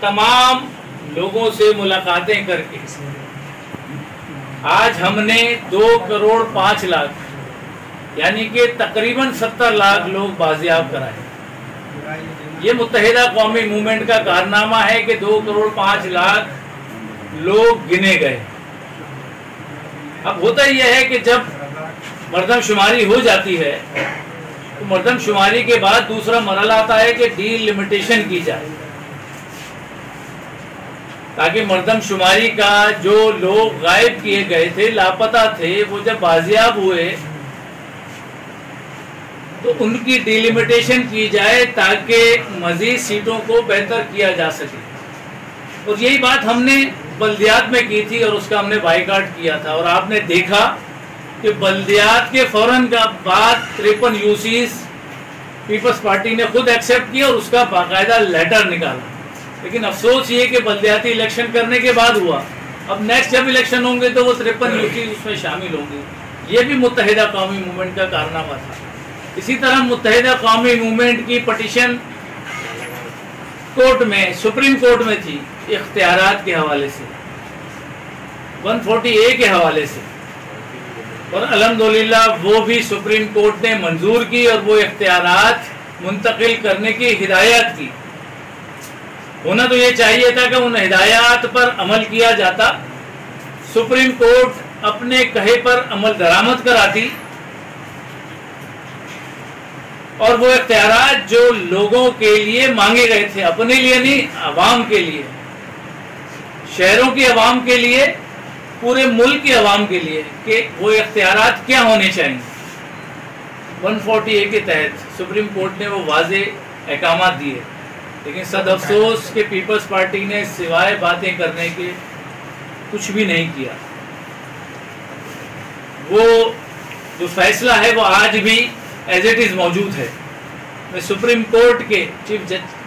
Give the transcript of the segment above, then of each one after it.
تمام لوگوں سے ملاقاتیں کر کے آج ہم نے 2.5 کروڑ یعنی کہ تقریباً 70 لاکھ لوگ بازیاب کرائے۔ یہ متحدہ قومی موومنٹ کا کارنامہ ہے کہ 2.5 کروڑ لوگ گنے گئے۔ اب ہوتا یہ ہے کہ جب مردم شماری ہو جاتی ہے تو مردم شماری کے بعد دوسرا مرحلہ آتا ہے کہ ڈی لمیٹیشن کی جائے، تاکہ مردم شماری کا جو لوگ غائب کیے گئے تھے، لاپتہ تھے، وہ جب بازیاب ہوئے تو ان کی ڈی لمیٹیشن کی جائے تاکہ مزید سیٹوں کو بہتر کیا جا سکے۔ اور یہی بات ہم نے بلدیات میں کی تھی اور اس کا ہم نے بائیکاٹ کیا تھا، اور آپ نے دیکھا کہ بلدیات کے فوراً کا بعد 53 یوسیز پیپلز پارٹی نے خود ایکسیپٹ کیا اور اس کا باقاعدہ لیٹر نکالا۔ لیکن افسوس یہ کہ بلدیاتی الیکشن کرنے کے بعد ہوا، اب نیکسٹ جب الیکشن ہوں گے تو وہ 53 یوسیز اس میں شامل ہوں گے۔ یہ بھی متحدہ قومی موومنٹ کا کارنامہ تھا۔ اسی طرح متحدہ قومی موومنٹ کی پٹیشن کورٹ میں، سپریم کورٹ میں تھی، اختیارات کے حوالے سے، 140A کے حوالے سے، اور الحمدللہ وہ بھی سپریم کورٹ نے منظور کی اور وہ اختیارات منتقل کرنے کی ہدایت کی۔ ہونا تو یہ چاہیے تھا کہ ان ہدایات پر عمل کیا جاتا، سپریم کورٹ اپنے کہے پر عمل درآمد کراتی، اور وہ اختیارات جو لوگوں کے لیے مانگے گئے تھے، اپنے لیے نہیں، عوام کے لیے، شہروں کی عوام کے لیے، پورے ملک کی عوام کے لیے، کہ وہ اختیارات کیا ہونے چاہیے۔ 140A کے تحت سپریم کورٹ نے وہ واضح احکامات دیے، لیکن صد افسوس کہ پیپلز پارٹی نے سوائے باتیں کرنے کے کچھ بھی نہیں کیا۔ وہ جو فیصلہ ہے وہ آج بھی ایز اٹ از موجود ہے۔ میں سپریم کورٹ کے چیف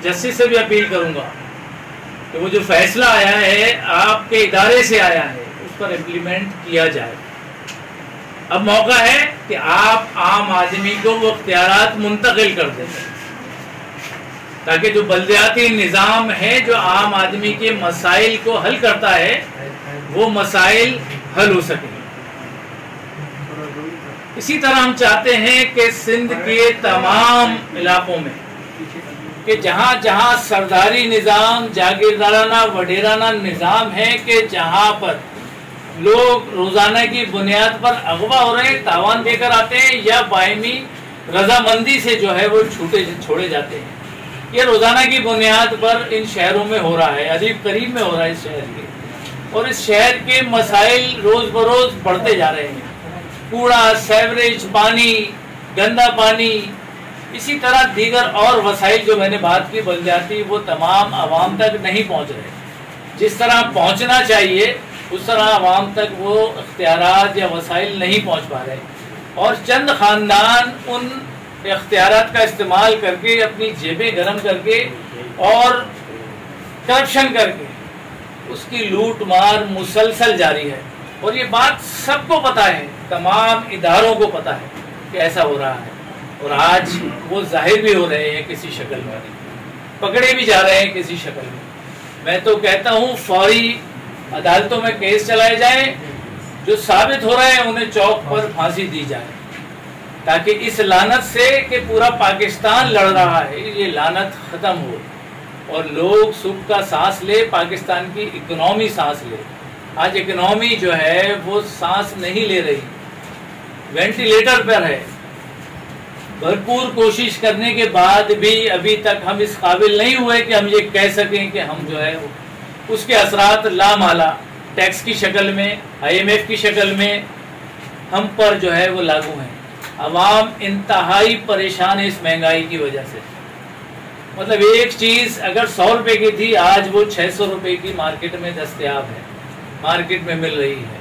جسٹس سے بھی اپیل کروں گا کہ وہ جو فیصلہ آیا ہے، آپ کے ادارے سے آیا ہے، اس پر امپلیمنٹ کیا جائے۔ اب موقع ہے کہ آپ عام آدمی کو وہ اختیارات منتقل کر دیں، تاکہ جو بلدیاتی نظام ہے جو عام آدمی کے مسائل کو حل کرتا ہے، وہ مسائل حل ہو سکیں۔ اسی طرح ہم چاہتے ہیں کہ سندھ کے تمام علاقوں میں، کہ جہاں جہاں سرداری نظام، جاگیردارانہ وڈیرانہ نظام ہے، کہ جہاں پر لوگ روزانہ کی بنیاد پر اغوا ہو رہے ہیں، تاوان دے کر آتے ہیں، یا باہمی رضامندی سے جو ہے وہ چھوڑے جاتے ہیں، یہ روزانہ کی بنیاد پر ان شہروں میں ہو رہا ہے، عجیب قریب میں ہو رہا ہے اس شہر کے، اور اس شہر کے مسائل روز بروز بڑھتے جا رہے ہیں۔ کوڑا، سیوریج، پانی، گندا پانی، اسی طرح دیگر اور وسائل جو میں نے بات کی بلدیاتی، وہ تمام عوام تک نہیں پہنچ رہے۔ جس طرح پہنچنا چاہیے اس طرح عوام تک وہ اختیارات یا وسائل نہیں پہنچ پا رہے، اور چند خاندان ان اختیارات کا استعمال کر کے اپنی جیبیں گرم کر کے اور کرپشن کر کے اس کی لوٹ مار مسلسل جاری ہے، اور یہ بات سب کو پتہ ہے، تمام اداروں کو پتہ ہے کہ ایسا ہو رہا ہے، اور آج وہ ظاہر بھی ہو رہے ہیں کسی شکل میں، پکڑے بھی جا رہے ہیں کسی شکل میں۔ میں تو کہتا ہوں فوری عدالتوں میں کیس چلائے جائیں، جو ثابت ہو رہے ہیں انہیں چوک پر پھانسی دی جائے، تاکہ اس لعنت سے کہ پورا پاکستان لڑ رہا ہے، یہ لعنت ختم ہو اور لوگ سکھ کا سانس لے، پاکستان کی اکنامی سانس لے۔ آج اکنامی جو ہے وہ سانس نہیں لے رہی، وینٹیلیٹر پر ہے۔ بھرپور کوشش کرنے کے بعد بھی ابھی تک ہم اس قابل نہیں ہوئے کہ ہم یہ کہہ سکیں کہ ہم جو ہے اس کے اثرات لامحالہ ٹیکس کی شکل میں، IMF کی شکل میں ہم پر جو ہے وہ لاگو ہیں۔ عوام انتہائی پریشان ہے اس مہنگائی کی وجہ سے۔ مطلب ایک چیز اگر 100 روپے کی تھی، آج وہ 600 روپے کی مارکیٹ میں دستیاب ہے، مارکیٹ میں مل رہی ہے۔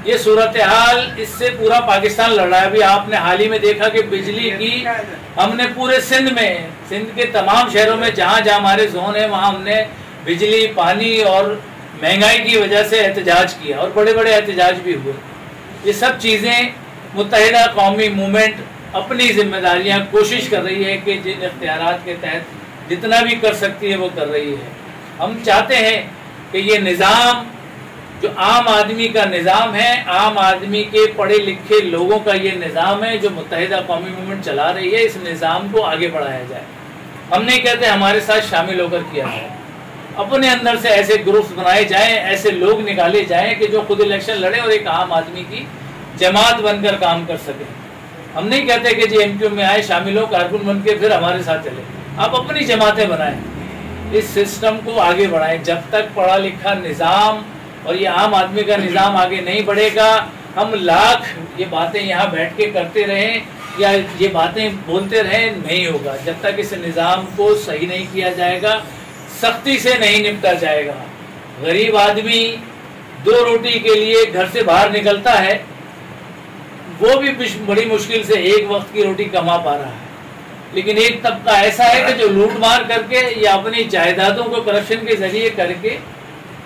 یہ صورتحال، اس سے پورا پاکستان لڑ رہا ہے۔ ابھی آپ نے حال ہی میں دیکھا کہ بجلی کی ہم نے پورے سندھ میں، سندھ کے تمام شہروں میں جہاں جہاں ہمارے زون ہیں، وہاں ہم نے بجلی، پانی اور مہنگائی کی وجہ سے احتجاج کیا، اور بڑے بڑے احتجاج بھی ہوئے۔ یہ سب چیزیں متحدہ قومی موومنٹ اپنی ذمہ داریاں کوشش کر رہی ہے کہ جن اختیارات کے تحت جتنا بھی کر سکتی ہے وہ کر رہی ہے۔ ہم چاہتے ہیں کہ یہ نظام جو عام آدمی کا نظام ہے، عام آدمی کے پڑھے لکھے لوگوں کا یہ نظام ہے جو متحدہ قومی موومنٹ چلا رہی ہے، اس نظام کو آگے بڑھایا جائے۔ ہم نہیں کہتے ہمارے ساتھ شامل ہو کر کیا جائے، اپنے اندر سے ایسے گروپس بنائے جائیں، ایسے لوگ نکالے جائیں کہ جو خود الیکشن لڑے اور ایک عام آدمی کی جماعت بن کر کام کر سکیں۔ ہم نہیں کہتے کہ جی ایم کیو میں آئے، شامل ہو، کارکن بن کے پھر ہمارے ساتھ چلے۔ آپ اپنی جماعتیں بنائیں، اس سسٹم کو آگے بڑھائیں۔ جب تک پڑھا لکھا نظام اور یہ عام آدمی کا نظام آگے نہیں بڑھے گا، ہم لاکھ یہ باتیں یہاں بیٹھ کے کرتے رہیں یا یہ باتیں بولتے رہیں، نہیں ہوگا۔ جب تک اس نظام کو صحیح نہیں کیا جائے گا، سختی سے نہیں نپٹا جائے گا۔ غریب آدمی 2 روٹی کے لیے گھر سے باہر نکلتا ہے، وہ بھی بڑی مشکل سے 1 وقت کی روٹی کما پا رہا ہے، لیکن ایک طبقہ ایسا ہے کہ جو لوٹ مار کر کے یا اپنی جائیدادوں کو کرپشن کے ذریعے کر کے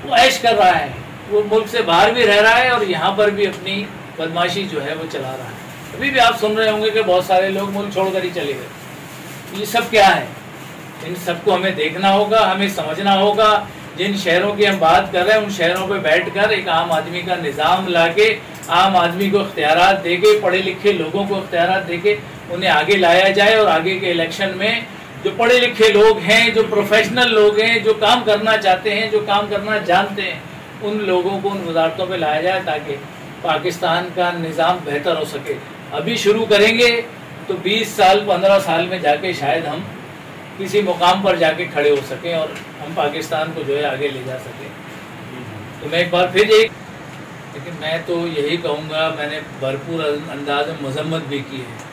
وہ عیش کر رہا ہے، وہ ملک سے باہر بھی رہ رہا ہے اور یہاں پر بھی اپنی بدماشی جو ہے وہ چلا رہا ہے۔ ابھی بھی آپ سن رہے ہوں گے کہ بہت سارے لوگ ملک چھوڑ کر ہی چلے گئے۔ یہ سب کیا ہے؟ ان سب کو ہمیں دیکھنا ہوگا، ہمیں سمجھنا ہوگا۔ جن شہروں کی ہم بات کر رہے ہیں ان شہروں پہ بیٹھ کر ایک عام آدمی کا نظام لا کے، عام آدمی کو اختیارات دے کے، پڑھے لکھے لوگوں کو اختیارات دے کے انہیں آگے لایا جائے، اور آگے کے الیکشن میں جو پڑھے لکھے لوگ ہیں، جو پروفیشنل لوگ ہیں، جو کام کرنا چاہتے ہیں، جو کام کرنا جانتے ہیں، ان لوگوں کو ان وزارتوں پہ لایا جائے تاکہ پاکستان کا نظام بہتر ہو سکے۔ ابھی شروع کریں گے تو 20 سال 15 سال میں جا کے شاید ہم کسی مقام پر جا کے کھڑے ہو سکیں اور ہم پاکستان کو جو ہے آگے لے جا سکیں۔ تو میں ایک بار پھر لیکن میں تو یہی کہوں گا، میں نے بھرپور انداز میں مذمت بھی کی ہے،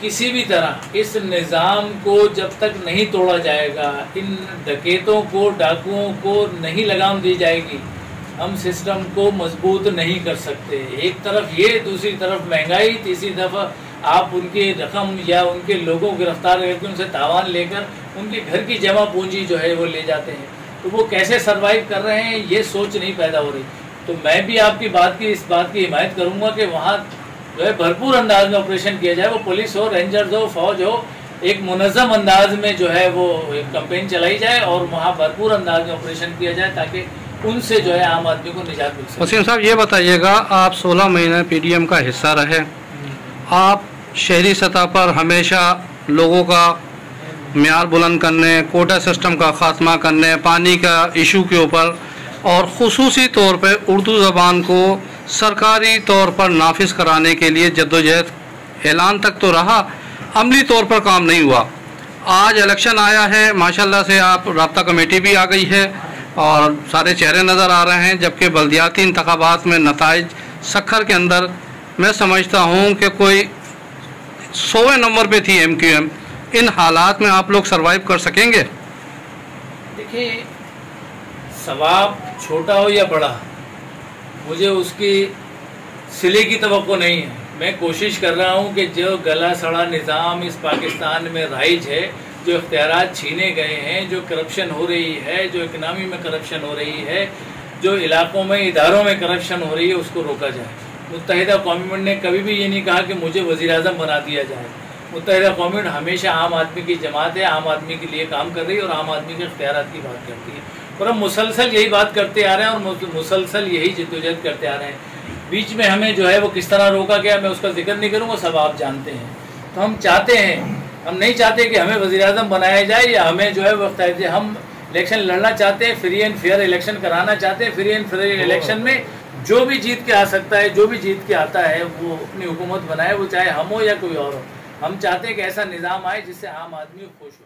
کسی بھی طرح اس نظام کو جب تک نہیں توڑا جائے گا، ان ڈکیتوں کو، ڈاکوؤں کو نہیں لگام دی جائے گی، ہم سسٹم کو مضبوط نہیں کر سکتے۔ ایک طرف یہ، دوسری طرف مہنگائی، تیسری دفعہ آپ ان کی رقم یا ان کے لوگوں کو گرفتار کر کے ان سے تاوان لے کر ان کے گھر کی جمع پونجی جو ہے وہ لے جاتے ہیں، تو وہ کیسے سروائیو کر رہے ہیں یہ سوچ نہیں پیدا ہو رہی۔ تو میں بھی آپ کی اس بات کی حمایت کروں گا کہ وہاں جو ہے بھرپور انداز میں آپریشن کیا جائے، وہ پولیس ہو، رینجرز ہو، فوج ہو، ایک منظم انداز میں جو ہے وہ کمپین چلائی جائے اور وہاں بھرپور انداز میں آپریشن کیا جائے تاکہ ان سے جو ہے عام آدمی کو نجات مل سکے۔ وسیم صاحب یہ بتائیے گا، آپ 16 مہینے پی ڈی ایم کا حصہ رہے، آپ شہری سطح پر ہمیشہ لوگوں کا معیار بلند کرنے، کوٹا سسٹم کا خاتمہ کرنے، پانی کا ایشو کے اوپر اور خصوصی طور پہ اردو زبان کو سرکاری طور پر نافذ کرانے کے لیے جدوجہد اعلان تک تو رہا، عملی طور پر کام نہیں ہوا۔ آج الیکشن آیا ہے، ماشاءاللہ سے آپ رابطہ کمیٹی بھی آ گئی ہے اور سارے چہرے نظر آ رہے ہیں، جبکہ بلدیاتی انتخابات میں نتائج سکھر کے اندر میں سمجھتا ہوں کہ کوئی 100ویں نمبر پہ تھی ایم کیو ایم۔ ان حالات میں آپ لوگ سروائیو کر سکیں گے؟ دیکھیے، ثواب چھوٹا ہو یا بڑا، مجھے اس کی صلے کی توقع نہیں ہے۔ میں کوشش کر رہا ہوں کہ جو گلا سڑا نظام اس پاکستان میں رائج ہے، جو اختیارات چھینے گئے ہیں، جو کرپشن ہو رہی ہے، جو اکنامی میں کرپشن ہو رہی ہے، جو علاقوں میں اداروں میں کرپشن ہو رہی ہے، اس کو روکا جائے۔ متحدہ قومی موومنٹ نے کبھی بھی یہ نہیں کہا کہ مجھے وزیر اعظم بنا دیا جائے۔ متحدہ قومی موومنٹ ہمیشہ عام آدمی کی جماعت ہے، عام آدمی کے لیے کام کر رہی ہے اور عام آدمی کے اختیارات کی بات کرتی ہے، اور ہم مسلسل یہی بات کرتے آ رہے ہیں اور مسلسل یہی جدوجہد کرتے آ رہے ہیں۔ بیچ میں ہمیں جو ہے وہ کس طرح روکا گیا، میں اس کا ذکر نہیں کروں گا، سب آپ جانتے ہیں۔ تو ہم چاہتے ہیں، ہم نہیں چاہتے کہ ہمیں وزیر اعظم بنایا جائے یا ہمیں جو ہے وہ اختیار، ہم الیکشن لڑنا چاہتے ہیں، فری اینڈ فیئر الیکشن کرانا چاہتے ہیں۔ فری اینڈ فیئر الیکشن میں جو بھی جیت کے آ سکتا ہے، جو بھی جیت کے آتا ہے، وہ اپنی حکومت بنائے، وہ چاہے ہم ہو یا کوئی اور ہو۔ ہم چاہتے ہیں کہ ایسا نظام آئے جس سے عام آدمی خوش ہو۔